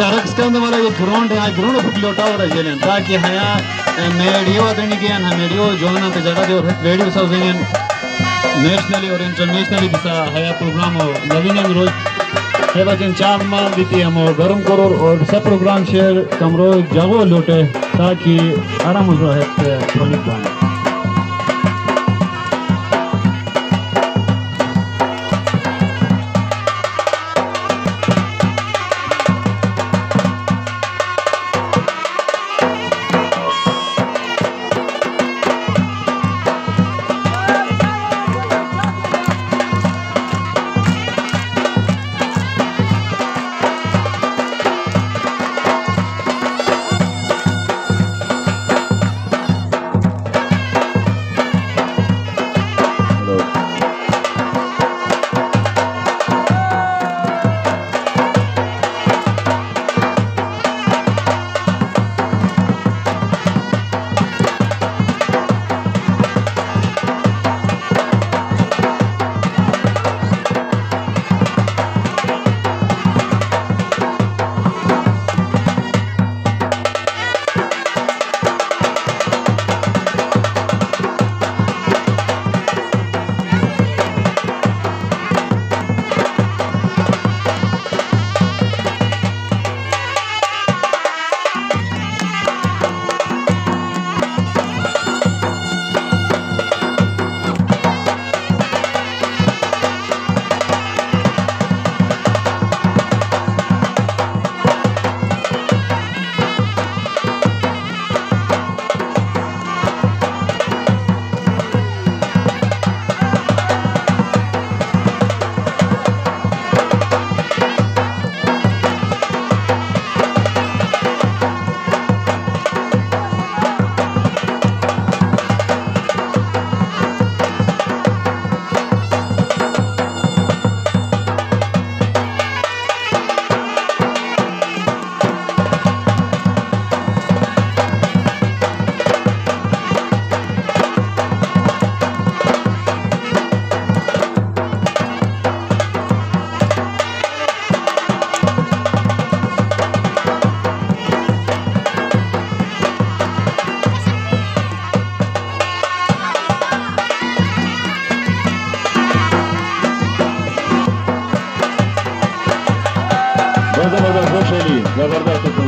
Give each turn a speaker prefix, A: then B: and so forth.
A: अच्छा रक्स करने वाला ये ग्राउंड है, ग्राउंड फुट लोटा हो रहा है ताकि हया मेडियो देने के हम मेडियो जोना पे जगह दे और वीडियो सब देने नेशनली और इंटरनेशनली किसा हया प्रोग्राम हो लविंग रोज है बचन 4 माह बीती हम और गरम करो और सब प्रोग्राम शेयर कमरो जगह लोटे ताकि आराम हो रहे पब्लिक पाए Zeberdest